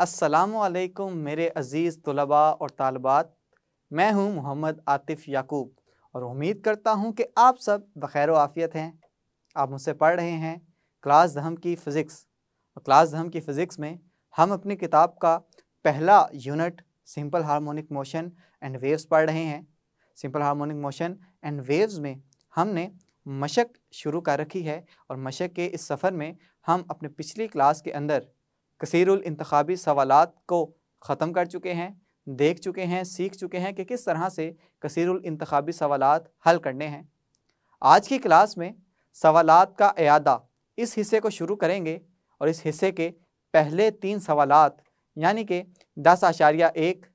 अस्सलामुअलैकुम मेरे अज़ीज़ तुलबा और तालबात। मैं हूं मोहम्मद आतिफ़ याकूब और उम्मीद करता हूं कि आप सब बखैर व आफ़ियत हैं। आप मुझसे पढ़ रहे हैं क्लास दहम की फ़िज़िक्स और क्लास दहम की फ़िज़िक्स में हम अपनी किताब का पहला unit simple harmonic motion and waves पढ़ रहे हैं। Simple harmonic motion and waves में हमने मशक शुरू कर रखी है और मशक के इस सफ़र में हम अपने पिछली क्लास के अंदर कसीरुल इंतखाबी सवालात को ख़त्म कर चुके हैं, देख चुके हैं, सीख चुके हैं कि किस तरह से कसीरुल इंतखाबी सवालात हल करने हैं। आज की क्लास में सवालात का इयादा इस हिस्से को शुरू करेंगे और इस हिस्से के पहले 3 सवालात यानी कि 10.1,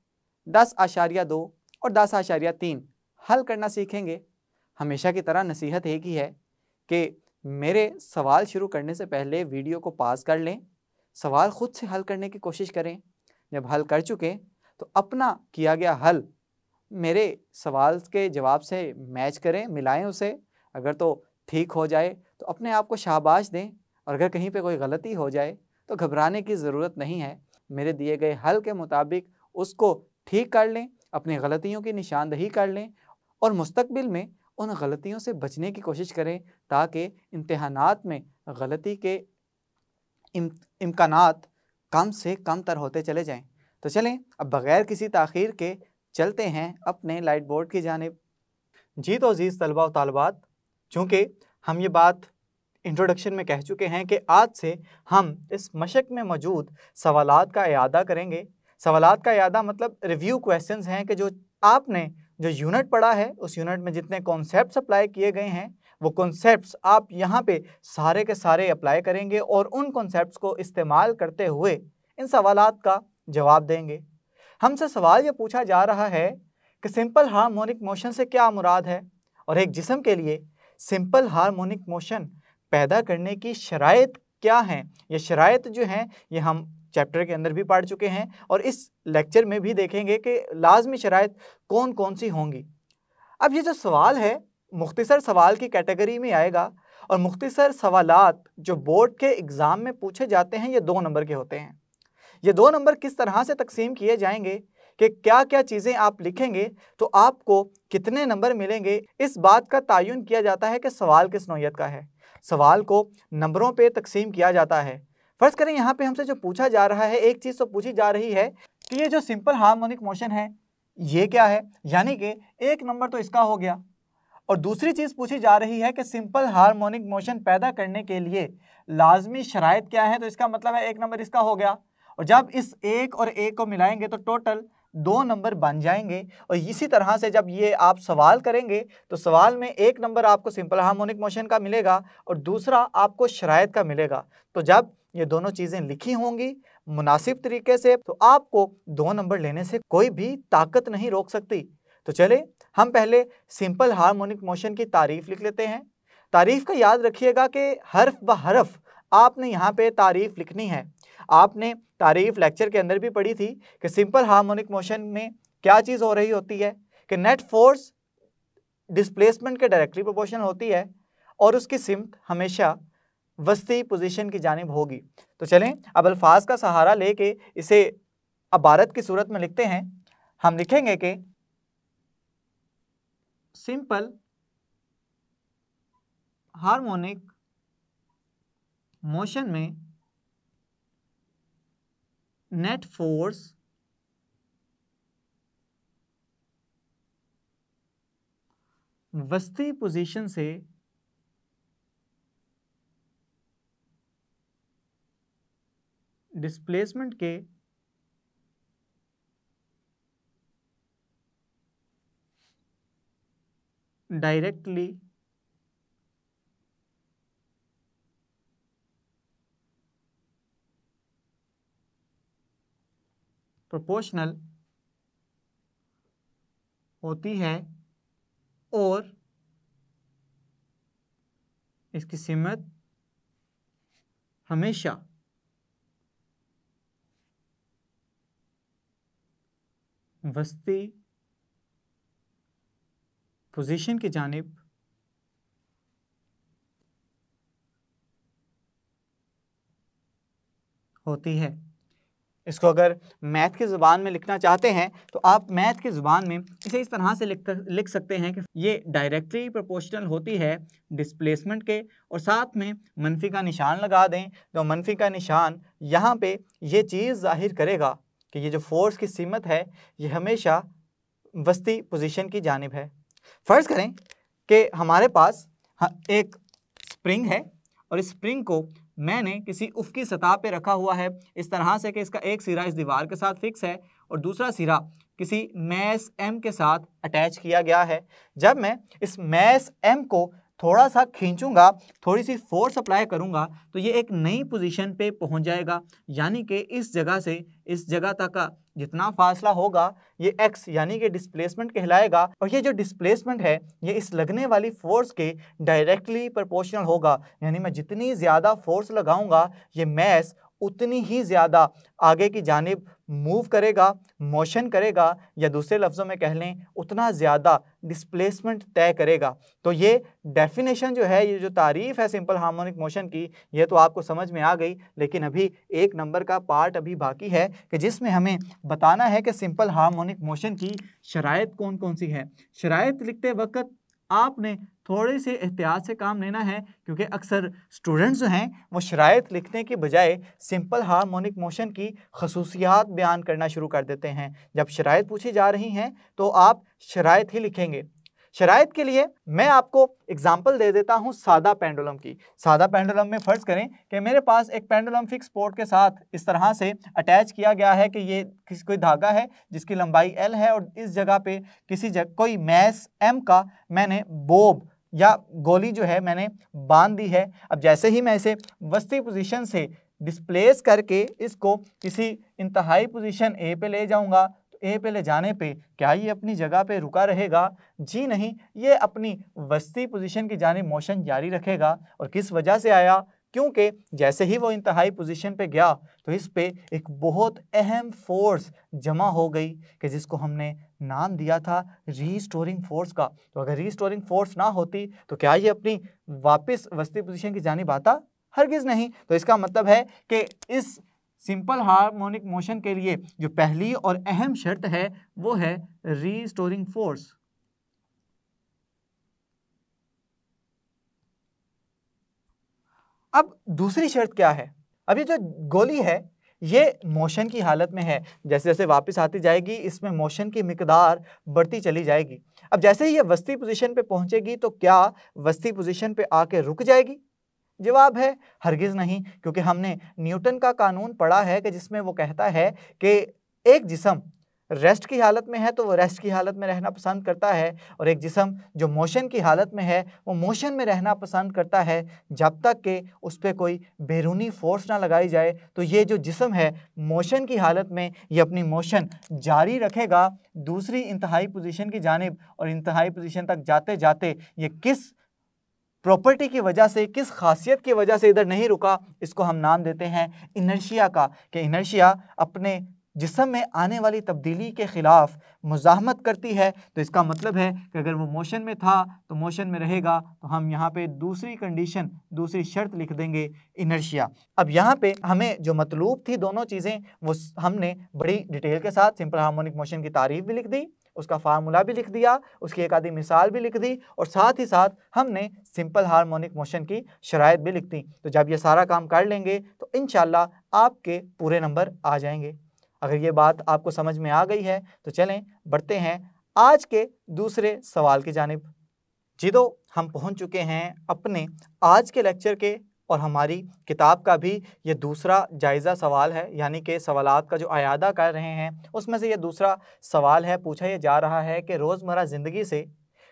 10.2 और 10.3 हल करना सीखेंगे। हमेशा की तरह नसीहत एक ही है कि मेरे सवाल शुरू करने से पहले वीडियो को पॉज कर लें, सवाल ख़ुद से हल करने की कोशिश करें। जब हल कर चुके तो अपना किया गया हल मेरे सवाल के जवाब से मैच करें, मिलाएं उसे। अगर तो ठीक हो जाए तो अपने आप को शाबाश दें और अगर कहीं पे कोई गलती हो जाए तो घबराने की ज़रूरत नहीं है। मेरे दिए गए हल के मुताबिक उसको ठीक कर लें, अपनी गलतियों की निशानदही कर लें और मुस्तकबिल में उन गलतियों से बचने की कोशिश करें ताकि इम्तिहानात में गलती के इम्कानात कम से कम तर होते चले जाएं। तो चलें अब बग़ैर किसी ताख़ीर के चलते हैं अपने लाइट बोर्ड की जानिब। जी तो अज़ीज़ तलबा व तालबात, चूँकि हम ये बात इंट्रोडक्शन में कह चुके हैं कि आज से हम इस मशक में मौजूद सवालात का इयादा करेंगे। सवालात का इयादा मतलब रिव्यू क्वेश्चंस हैं कि जो आपने जो यूनिट पढ़ा है उस यूनिट में जितने कॉन्सेप्ट्स अप्लाई किए गए हैं वो कॉन्सेप्ट्स आप यहाँ पे सारे के सारे अप्लाई करेंगे और उन कॉन्सेप्ट्स को इस्तेमाल करते हुए इन सवालात का जवाब देंगे। हमसे सवाल ये पूछा जा रहा है कि सिंपल हार्मोनिक मोशन से क्या मुराद है और एक जिस्म के लिए सिंपल हार्मोनिक मोशन पैदा करने की शराइत क्या हैं। ये शराइत जो हैं ये हम चैप्टर के अंदर भी पढ़ चुके हैं और इस लेक्चर में भी देखेंगे कि लाजमी शराइत कौन कौन सी होंगी। अब ये जो सवाल है मुख्तसर सवाल की कैटेगरी में आएगा और मुख्तसर सवालात जो बोर्ड के एग्ज़ाम में पूछे जाते हैं ये 2 नंबर के होते हैं। ये 2 नंबर किस तरह से तकसीम किए जाएंगे कि क्या क्या चीज़ें आप लिखेंगे तो आपको कितने नंबर मिलेंगे, इस बात का तयन किया जाता है कि सवाल किस नौइयत का है। सवाल को नंबरों पे तकसीम किया जाता है। फ़र्ज़ करें यहाँ पे हमसे जो पूछा जा रहा है, एक चीज़ तो पूछी जा रही है कि ये जो सिंपल हार्मोनिक मोशन है ये क्या है, यानी कि 1 नंबर तो इसका हो गया। और दूसरी चीज़ पूछी जा रही है कि सिंपल हार्मोनिक मोशन पैदा करने के लिए लाजमी शराइत क्या है, तो इसका मतलब है 1 नंबर इसका हो गया। और जब इस 1 और 1 को मिलाएंगे तो टोटल 2 नंबर बन जाएंगे। और इसी तरह से जब ये आप सवाल करेंगे तो सवाल में 1 नंबर आपको सिंपल हार्मोनिक मोशन का मिलेगा और दूसरा आपको शराइत का मिलेगा। तो जब ये दोनों चीज़ें लिखी होंगी मुनासिब तरीके से तो आपको 2 नंबर लेने से कोई भी ताकत नहीं रोक सकती। तो चले हम पहले सिंपल हार्मोनिक मोशन की तारीफ़ लिख लेते हैं। तारीफ़ का याद रखिएगा कि हर्फ ब हर्फ आपने यहाँ पे तारीफ़ लिखनी है। आपने तारीफ़ लेक्चर के अंदर भी पढ़ी थी कि सिंपल हार्मोनिक मोशन में क्या चीज़ हो रही होती है कि नेट फोर्स डिस्प्लेसमेंट के डायरेक्टली प्रोपोर्शनल होती है और उसकी सिमत हमेशा वस्ती पोजीशन की जानिब होगी। तो चलें अब अल्फाज का सहारा लेके इसे इबारत की सूरत में लिखते हैं। हम लिखेंगे कि सिंपल हार्मोनिक मोशन में नेट फोर्स वस्ती पोजीशन से डिस्प्लेसमेंट के डायरेक्टली प्रोपोर्शनल होती है और इसकी सिमत हमेशा वस्ती पोजीशन की जानिब होती है। इसको अगर मैथ की ज़ुबान में लिखना चाहते हैं तो आप मैथ की ज़ुबान में इसे इस तरह से लिख सकते हैं कि ये डायरेक्टली प्रोपोर्शनल होती है डिस्प्लेसमेंट के, और साथ में मनफी का निशान लगा दें। तो मनफी का निशान यहाँ पे ये चीज़ जाहिर करेगा कि ये जो फोर्स की सीमत है ये हमेशा वस्ती पोजीशन की जानिब है। फ़र्ज़ करें कि हमारे पास एक स्प्रिंग है और इस स्प्रिंग को मैंने किसी उफ़क़ी सतह पे रखा हुआ है इस तरह से कि इसका एक सिरा इस दीवार के साथ फिक्स है और दूसरा सिरा किसी मैस M के साथ अटैच किया गया है। जब मैं इस मैस M को थोड़ा सा खींचूंगा, थोड़ी सी फोर्स अप्लाई करूंगा, तो ये एक नई पोजीशन पे पहुंच जाएगा, यानी कि इस जगह से इस जगह तक का जितना फासला होगा ये x यानी कि डिस्प्लेसमेंट कहलाएगा। और ये जो डिस्प्लेसमेंट है ये इस लगने वाली फोर्स के डायरेक्टली प्रोपोर्शनल होगा, यानी मैं जितनी ज़्यादा फोर्स लगाऊंगा ये मैस उतनी ही ज़्यादा आगे की जानिब मूव करेगा, मोशन करेगा, या दूसरे लफ्ज़ों में कह लें उतना ज़्यादा डिस्प्लेसमेंट तय करेगा। तो ये डेफिनेशन जो है, ये जो तारीफ़ है सिंपल हार्मोनिक मोशन की, ये तो आपको समझ में आ गई, लेकिन अभी एक नंबर का पार्ट अभी बाकी है कि जिसमें हमें बताना है कि सिंपल हार्मोनिक मोशन की शराइत कौन कौन सी है। शराइत लिखते वक्त आपने थोड़ी सी एहतियात से काम लेना है, क्योंकि अक्सर स्टूडेंट्स जो हैं वो शराइत लिखने की बजाय सिंपल हार्मोनिक मोशन की खसूसियात बयान करना शुरू कर देते हैं। जब शराइत पूछी जा रही हैं तो आप शराइत ही लिखेंगे। शराइत के लिए मैं आपको एग्जाम्पल दे देता हूँ सादा पेंडुलम की। सादा पेंडुलम में फ़र्ज़ करें कि मेरे पास एक पेंडुलम फिक्स पोर्ट के साथ इस तरह से अटैच किया गया है कि ये कोई धागा है जिसकी लंबाई L है और इस जगह पे कोई मैस M का मैंने बोब या गोली जो है मैंने बांध दी है। अब जैसे ही मैं इसे वस्ती पोजीशन से डिस्प्लेस करके इसको किसी इंतहाई पोजीशन A पे ले जाऊंगा, ए पे ले जाने पे क्या ये अपनी जगह पे रुका रहेगा? जी नहीं, ये अपनी वस्ती पोजीशन की जानिब मोशन जारी रखेगा। और किस वजह से आया? क्योंकि जैसे ही वो इंतहाई पोजीशन पे गया तो इस पे एक बहुत अहम फोर्स जमा हो गई कि जिसको हमने नाम दिया था रीस्टोरिंग फोर्स का। तो अगर रीस्टोरिंग फोर्स ना होती तो क्या ये अपनी वापस वस्ती पोजीशन की जानिब आता? हरगिज़ नहीं। तो इसका मतलब है कि इस सिंपल हार्मोनिक मोशन के लिए जो पहली और अहम शर्त है वो है रीस्टोरिंग फोर्स। अब दूसरी शर्त क्या है? अब ये जो गोली है ये मोशन की हालत में है, जैसे जैसे वापस आती जाएगी इसमें मोशन की मिकदार बढ़ती चली जाएगी। अब जैसे ही ये वस्ती पोजीशन पे पहुंचेगी तो क्या वस्ती पोजीशन पे आके रुक जाएगी? जवाब है हरगिज़ नहीं, क्योंकि हमने न्यूटन का कानून पढ़ा है कि जिसमें वो कहता है कि एक जिस्म रेस्ट की हालत में है तो वो रेस्ट की हालत में रहना पसंद करता है, और एक जिस्म जो मोशन की हालत में है वो मोशन में रहना पसंद करता है जब तक कि उस पर कोई बैरूनी फोर्स ना लगाई जाए। तो ये जो जिस्म है मोशन की हालत में ये अपनी मोशन जारी रखेगा दूसरी इंतहाई पोजीशन की जानिब, और इंतहाई पोजीशन तक जाते जाते ये किस प्रॉपर्टी की वजह से, किस खासियत की वजह से इधर नहीं रुका, इसको हम नाम देते हैं इनर्शिया का। कि इनर्शिया अपने जिस्म में आने वाली तब्दीली के ख़िलाफ़ मुज़ाहमत करती है। तो इसका मतलब है कि अगर वो मोशन में था तो मोशन में रहेगा, तो हम यहाँ पे दूसरी कंडीशन, दूसरी शर्त लिख देंगे इनर्शिया। अब यहाँ पे हमें जो मतलूब थी दोनों चीज़ें वो हमने बड़ी डिटेल के साथ सिंपल हार्मोनिक मोशन की तारीफ़ भी लिख दी, उसका फार्मूला भी लिख दिया, उसकी एक आधी मिसाल भी लिख दी, और साथ ही साथ हमने सिंपल हार्मोनिक मोशन की शराइत भी लिख दी। तो जब ये सारा काम कर लेंगे तो इंशाल्लाह आपके पूरे नंबर आ जाएंगे। अगर ये बात आपको समझ में आ गई है तो चलें बढ़ते हैं आज के दूसरे सवाल की जानिब। जी तो हम पहुंच चुके हैं अपने आज के लेक्चर के, और हमारी किताब का भी ये दूसरा जायज़ा सवाल है, यानी कि सवालात का जो आयादा कर रहे हैं उसमें से ये दूसरा सवाल है। पूछा ये जा रहा है कि रोज़मर्रा ज़िंदगी से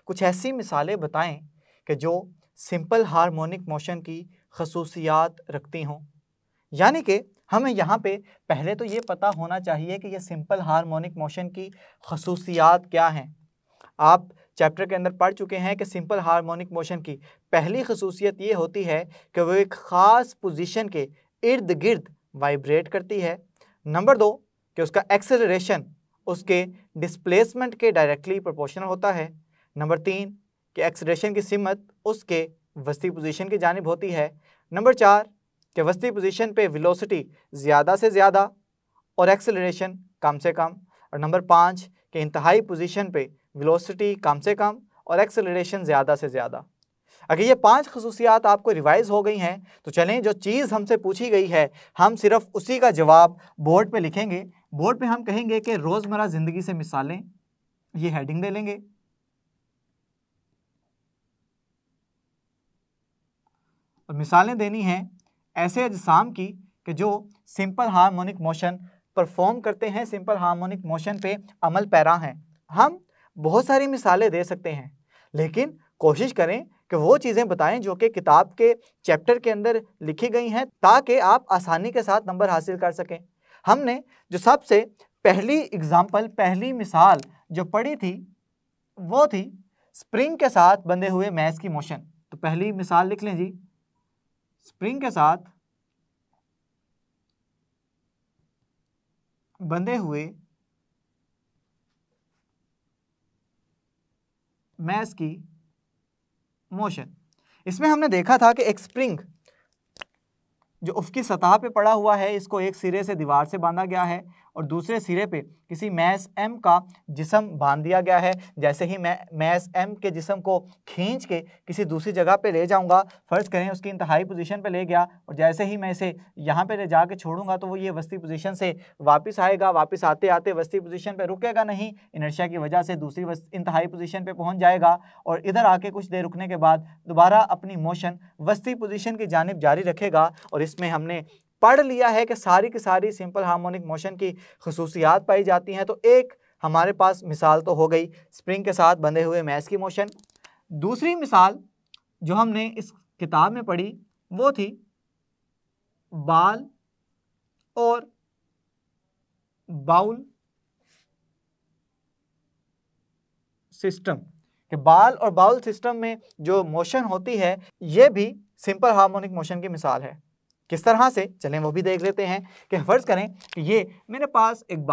कुछ ऐसी मिसालें बताएं कि जो सिंपल हार्मोनिक मोशन की खसूसियात रखती हों। यानी कि हमें यहाँ पे पहले तो ये पता होना चाहिए कि ये सिंपल हार्मोनिक मोशन की खसूसियात क्या हैं। आप चैप्टर के अंदर पढ़ चुके हैं कि सिंपल हार्मोनिक मोशन की पहली खसूसियत ये होती है कि वो एक ख़ास पोजीशन के इर्द गिर्द वाइब्रेट करती है। नंबर 2 कि उसका एक्सेलरेशन उसके डिस्प्लेसमेंट के डायरेक्टली प्रोपोर्शनल होता है। नंबर 3 कि एक्सेलरेशन की सिमत उसके वस्ती पोजीशन की जानिब होती है। नंबर 4 कि वस्ती पोजीशन पे वेलोसिटी ज़्यादा से ज़्यादा और एक्सेलरेशन कम से कम, और नंबर 5 के इंतहाई पोजीशन पे वेलोसिटी कम से कम और एक्सेलरेशन ज़्यादा से ज़्यादा। अगर ये 5 खसूसियात आपको रिवाइज हो गई हैं तो चलें जो चीज़ हमसे पूछी गई है हम सिर्फ उसी का जवाब बोर्ड पे लिखेंगे। बोर्ड पे हम कहेंगे कि रोज़मर्रा ज़िंदगी से मिसालें, ये हेडिंग दे लेंगे, और मिसालें देनी हैं ऐसे अजसाम की कि जो सिंपल हार्मोनिक मोशन परफॉर्म करते हैं, सिंपल हार्मोनिक मोशन पे अमल पैरा हैं। हम बहुत सारी मिसालें दे सकते हैं, लेकिन कोशिश करें कि वो चीज़ें बताएं जो कि किताब के चैप्टर के अंदर लिखी गई हैं, ताकि आप आसानी के साथ नंबर हासिल कर सकें। हमने जो सबसे पहली एग्जाम्पल, पहली मिसाल जो पढ़ी थी वो थी स्प्रिंग के साथ बंधे हुए मैश की मोशन। तो पहली मिसाल लिख लें जी, स्प्रिंग के साथ बंधे हुए मैश की मोशन। इसमें हमने देखा था कि एक स्प्रिंग जो उसकी सतह पे पड़ा हुआ है, इसको एक सिरे से दीवार से बांधा गया है और दूसरे सिरे पे किसी मैस एम का जिस्म बांध दिया गया है। जैसे ही मैं मैस एम के जिस्म को खींच के किसी दूसरी जगह पे ले जाऊंगा, फ़र्ज़ करें उसकी इंतहाई पोजीशन पे ले गया, और जैसे ही मैं इसे यहाँ पे ले जाके छोड़ूंगा तो वो ये वस्ती पोजीशन से वापस आएगा। वापस आते आते वस्ती पोजीशन पे रुकेगा नहीं, इनर्शिया की वजह से दूसरी इंतहाई पोजीशन पे पहुँच जाएगा, और इधर आके कुछ देर रुकने के बाद दोबारा अपनी मोशन वस्ती पोजीशन की जानिब जारी रखेगा। और इसमें हमने पढ़ लिया है कि सारी की सारी सिंपल हार्मोनिक मोशन की खसूसियात पाई जाती हैं। तो एक हमारे पास मिसाल तो हो गई स्प्रिंग के साथ बंधे हुए मैश की मोशन। दूसरी मिसाल जो हमने इस किताब में पढ़ी वो थी बाल और बाउल सिस्टम। कि बाल और बाउल सिस्टम में जो मोशन होती है ये भी सिंपल हार्मोनिक मोशन की मिसाल है। किस तरह से, चलें वो भी देख लेते हैं। कि फ़र्ज़ करें कि ये मेरे पास एक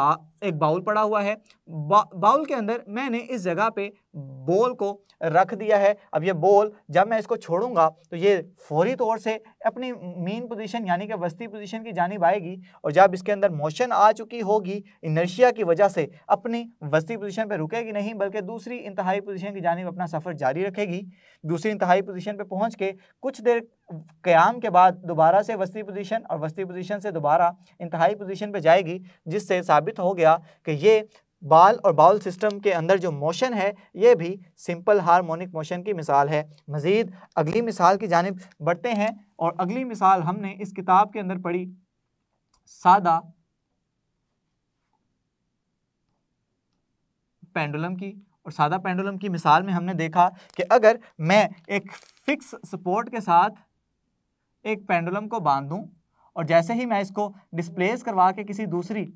बाउल पड़ा हुआ है, बाउल के अंदर मैंने इस जगह पे बॉल को रख दिया है। अब ये बॉल जब मैं इसको छोड़ूंगा तो ये फौरी तौर से अपनी मीन पोजीशन यानी कि वस्ती पोजीशन की जानिब आएगी, और जब इसके अंदर मोशन आ चुकी होगी इनर्शिया की वजह से अपनी वस्ती पोजीशन पे रुकेगी नहीं, बल्कि दूसरी इंतहाई पोजीशन की जानिब अपना सफ़र जारी रखेगी। दूसरी इंतहाई पोजीशन पे पहुँच के कुछ देर क़याम के बाद दोबारा से वस्ती पोजीशन और वस्ती पोजीशन से दोबारा इंतहाई पोजीशन पे जाएगी, जिससे साबित हो गया कि ये बाल और बाउल सिस्टम के अंदर जो मोशन है ये भी सिंपल हार्मोनिक मोशन की मिसाल है। मज़ीद अगली मिसाल की जानिब बढ़ते हैं, और अगली मिसाल हमने इस किताब के अंदर पढ़ी सादा पेंडुलम की। और सादा पेंडुलम की मिसाल में हमने देखा कि अगर मैं एक फिक्स सपोर्ट के साथ एक पेंडुलम को बांध दूं और जैसे ही मैं इसको डिस्प्लेस करवा के किसी दूसरी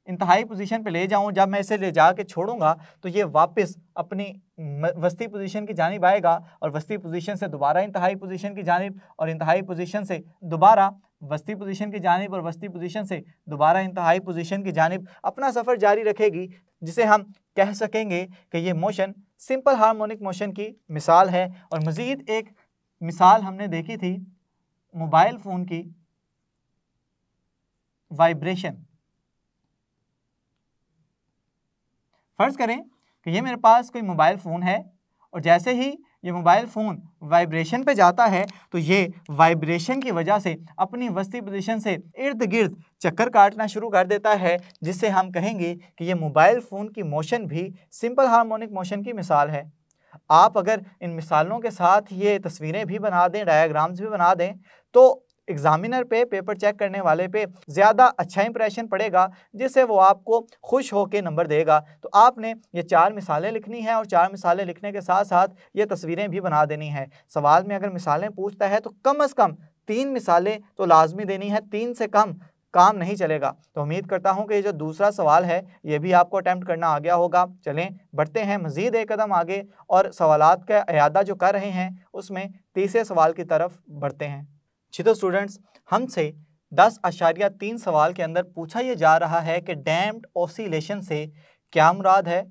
इंतहाई पोजीशन पे ले जाऊं, जब मैं इसे ले जा के छोड़ूंगा तो ये वापस अपनी वस्ती पोजीशन की जानिब आएगा, और वस्ती पोजीशन से दोबारा इंतहाई पोजीशन की जानिब, और इंतहाई पोजीशन से दोबारा वस्ती पोजीशन की जानिब, और वस्ती पोजीशन से दोबारा इंतहाई पोजीशन की जानिब अपना सफ़र जारी रखेगी, जिसे हम कह सकेंगे कि ये मोशन सिंपल हार्मोनिक मोशन की मिसाल है। और मज़ीद एक मिसाल हमने देखी थी मोबाइल फ़ोन की वाइब्रेशन। फ़र्ज़ करें कि ये मेरे पास कोई मोबाइल फ़ोन है, और जैसे ही ये मोबाइल फ़ोन वाइब्रेशन पे जाता है तो ये वाइब्रेशन की वजह से अपनी वस्ती पोजीशन से इर्द गिर्द चक्कर काटना शुरू कर देता है, जिससे हम कहेंगे कि ये मोबाइल फ़ोन की मोशन भी सिंपल हार्मोनिक मोशन की मिसाल है। आप अगर इन मिसालों के साथ ये तस्वीरें भी बना दें, डायग्राम्स भी बना दें, तो एग्जामिनर पे, पेपर चेक करने वाले पे ज़्यादा अच्छा इंप्रेशन पड़ेगा, जिससे वो आपको खुश होकर नंबर देगा। तो आपने ये 4 मिसालें लिखनी है, और 4 मिसालें लिखने के साथ साथ ये तस्वीरें भी बना देनी है। सवाल में अगर मिसालें पूछता है तो कम अज़ कम 3 मिसालें तो लाजमी देनी है, 3 से कम काम नहीं चलेगा। तो उम्मीद करता हूँ कि ये जो दूसरा सवाल है ये भी आपको अटैम्प्ट करना आ गया होगा। चलें बढ़ते हैं मज़ीद एक कदम आगे, और सवालात का अयादा जो कर रहे हैं उसमें तीसरे सवाल की तरफ बढ़ते हैं। जी तो स्टूडेंट्स, हमसे 10.3 सवाल के अंदर पूछा यह जा रहा है कि डैम्प्ड ऑसिलेशन से क्या मुराद है,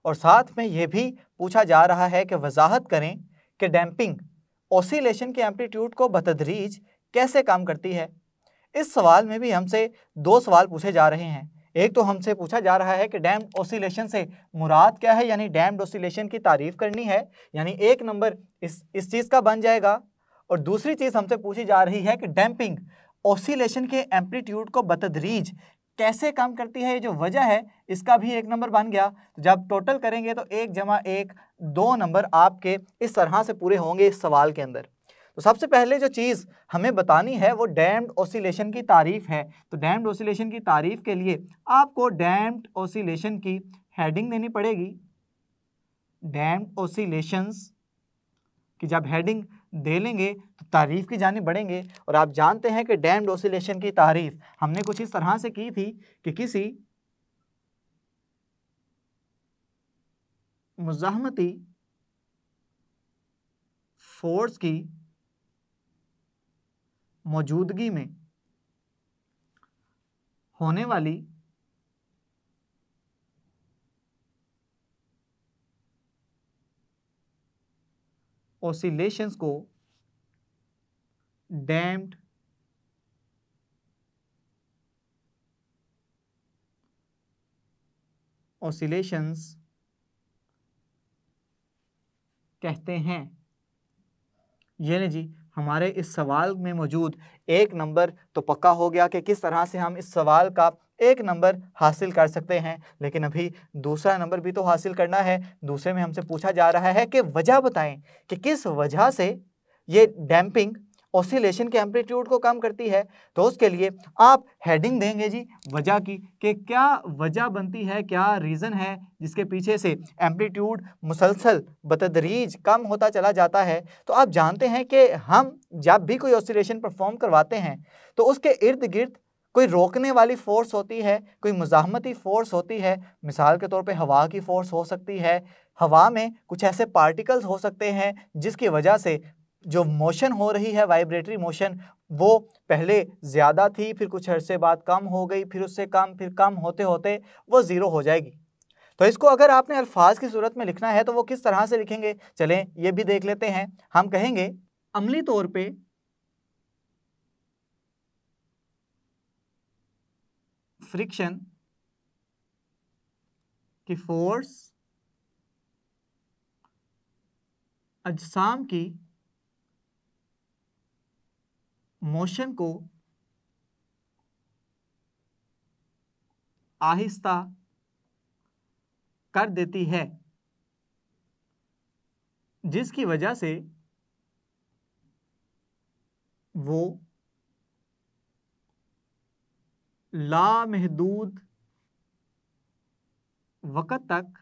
और साथ में यह भी पूछा जा रहा है कि वजाहत करें कि डैम्पिंग ऑसिलेशन के एम्पलीट्यूड को बतदरीज कैसे काम करती है। इस सवाल में भी हमसे दो सवाल पूछे जा रहे हैं। एक तो हमसे पूछा जा रहा है कि डैम्प्ड ऑसिलेशन से मुराद क्या है, यानी डैम्प्ड ऑसिलेशन की तारीफ करनी है, यानी 1 नंबर इस चीज़ का बन जाएगा। और दूसरी चीज़ हमसे पूछी जा रही है कि डैम्पिंग ऑसिलेशन के एम्पलीट्यूड को बतदरीज कैसे काम करती है, ये जो वजह है इसका भी 1 नंबर बन गया। तो जब टोटल करेंगे तो 1 + 1 2 नंबर आपके इस तरह से पूरे होंगे इस सवाल के अंदर। तो सबसे पहले जो चीज़ हमें बतानी है वो डैम्प्ड ऑसिलेशन की तारीफ है। तो डैम्प्ड ऑसिलेशन की तारीफ के लिए आपको डैम्प्ड ऑसिलेशन की हेडिंग देनी पड़ेगी। डैम्प्ड ऑसिलेशंस की जब हेडिंग दे लेंगे तो तारीफ की जानिब बढ़ेंगे। और आप जानते हैं कि डैम्प्ड ऑसिलेशन की तारीफ हमने कुछ इस तरह से की थी कि किसी मुज़ाहमती फोर्स की मौजूदगी में होने वाली ऑसिलेशंस को डैम्प्ड ऑसिलेशंस कहते हैं। ये नहीं जी, हमारे इस सवाल में मौजूद 1 नंबर तो पक्का हो गया कि किस तरह से हम इस सवाल का 1 नंबर हासिल कर सकते हैं, लेकिन अभी दूसरा नंबर भी तो हासिल करना है। दूसरे में हमसे पूछा जा रहा है कि वजह बताएं कि किस वजह से ये डैम्पिंग ऑसिलेशन के एम्पलीट्यूड को कम करती है। तो उसके लिए आप हेडिंग देंगे जी वजह की, कि क्या वजह बनती है, क्या रीज़न है जिसके पीछे से एम्पलीट्यूड मुसलसल बतदरीज कम होता चला जाता है। तो आप जानते हैं कि हम जब भी कोई ऑसिलेशन परफॉर्म करवाते हैं तो उसके इर्द गिर्द कोई रोकने वाली फोर्स होती है, कोई मुज़ाहमती फोर्स होती है। मिसाल के तौर पे हवा की फोर्स हो सकती है, हवा में कुछ ऐसे पार्टिकल्स हो सकते हैं जिसकी वजह से जो मोशन हो रही है, वाइब्रेटरी मोशन, वो पहले ज़्यादा थी, फिर कुछ अरसे बाद कम हो गई, फिर उससे कम, फिर कम होते होते वो ज़ीरो हो जाएगी। तो इसको अगर आपने अल्फाज की सूरत में लिखना है तो वो किस तरह से लिखेंगे, चलें ये भी देख लेते हैं। हम कहेंगे अमली तौर पे फ्रिक्शन की फोर्स अजसाम की मोशन को आहिस्ता कर देती है, जिसकी वजह से वो लामहदूद वक़्त तक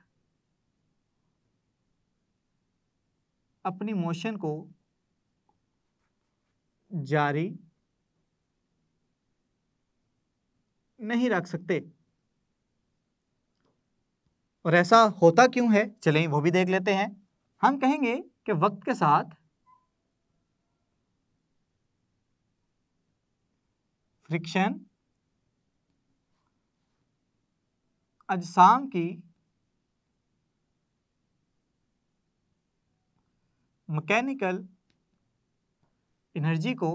अपनी मोशन को जारी नहीं रख सकते। और ऐसा होता क्यों है, चलें वो भी देख लेते हैं। हम कहेंगे कि वक्त के साथ फ्रिक्शन अजसाम की मैकेनिकल एनर्जी को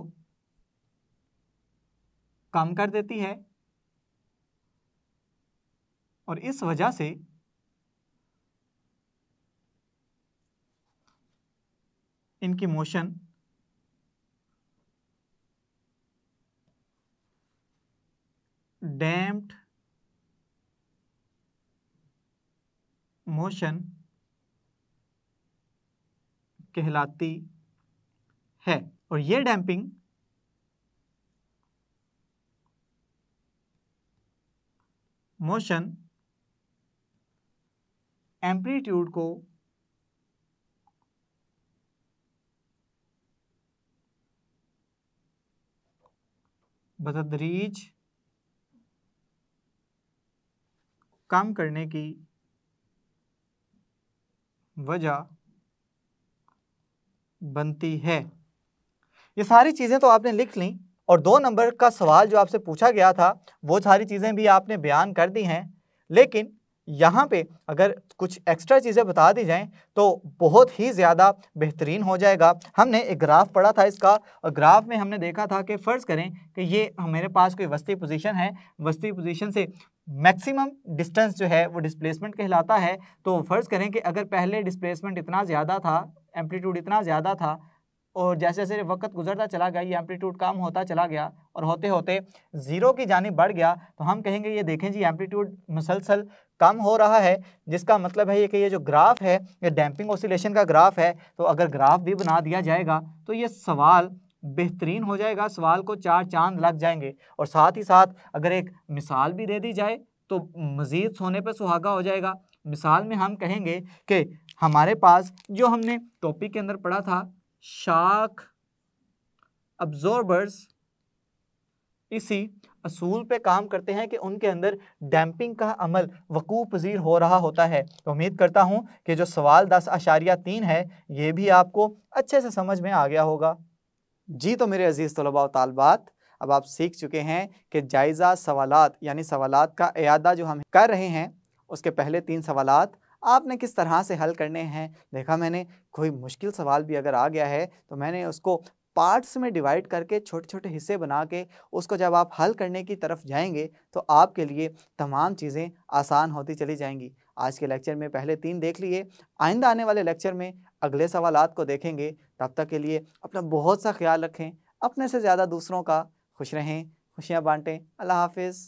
कम कर देती है और इस वजह से इनकी मोशन डैम्प्ड मोशन कहलाती है। और ये डैम्पिंग मोशन एम्पलीट्यूड को बतदरीज कम करने की वजह बनती है। ये सारी चीज़ें तो आपने लिख ली और 2 नंबर का सवाल जो आपसे पूछा गया था वो सारी चीज़ें भी आपने बयान कर दी हैं। लेकिन यहाँ पे अगर कुछ एक्स्ट्रा चीज़ें बता दी जाएं तो बहुत ही ज़्यादा बेहतरीन हो जाएगा। हमने एक ग्राफ पढ़ा था इसका, और ग्राफ में हमने देखा था कि फ़र्ज़ करें कि ये हमारे पास कोई वस्ती पोजीशन है, वस्ती पोजीशन से मैक्सिमम डिस्टेंस जो है वो डिस्प्लेसमेंट कहलाता है। तो फ़र्ज़ करें कि अगर पहले डिस्प्लेसमेंट इतना ज़्यादा था, एम्पलीट्यूड इतना ज़्यादा था, और जैसे जैसे वक्त गुजरता चला गया ये एम्पलीट्यूड कम होता चला गया और होते होते ज़ीरो की जानिब बढ़ गया, तो हम कहेंगे ये देखें जी एम्पलीट्यूड मुसलसल कम हो रहा है, जिसका मतलब है कि ये जो ग्राफ है ये डैम्पिंग ऑसिलेशन का ग्राफ है। तो अगर ग्राफ भी बना दिया जाएगा तो ये सवाल बेहतरीन हो जाएगा, सवाल को चार चांद लग जाएंगे। और साथ ही साथ अगर एक मिसाल भी दे दी जाए तो मज़ीद सोने पे सुहागा हो जाएगा। मिसाल में हम कहेंगे कि हमारे पास जो हमने टॉपिक के अंदर पढ़ा था शॉक अब्जॉर्बर्स इसी असूल पे काम करते हैं कि उनके अंदर डैम्पिंग का अमल वकूफ़ पज़ीर हो रहा होता है। तो उम्मीद करता हूँ कि जो सवाल 10.3 है ये भी आपको अच्छे से समझ में आ गया होगा। जी तो मेरे अजीज़ तलबा व तालिबात, अब आप सीख चुके हैं कि जायज़ा सवालात यानी सवालात का इयादा जो हम कर रहे हैं उसके पहले 3 सवालात आपने किस तरह से हल करने हैं। देखा मैंने, कोई मुश्किल सवाल भी अगर आ गया है तो मैंने उसको पार्ट्स में डिवाइड करके छोटे छोटे हिस्से बना के उसको जब आप हल करने की तरफ जाएंगे तो आपके लिए तमाम चीज़ें आसान होती चली जाएंगी। आज के लेक्चर में पहले 3 देख लिए, आइंदा आने वाले लेक्चर में अगले सवालात को देखेंगे। तब तक के लिए अपना बहुत सा ख्याल रखें, अपने से ज़्यादा दूसरों का। खुश रहें, खुशियाँ बांटें। अल्लाह हाफिज़।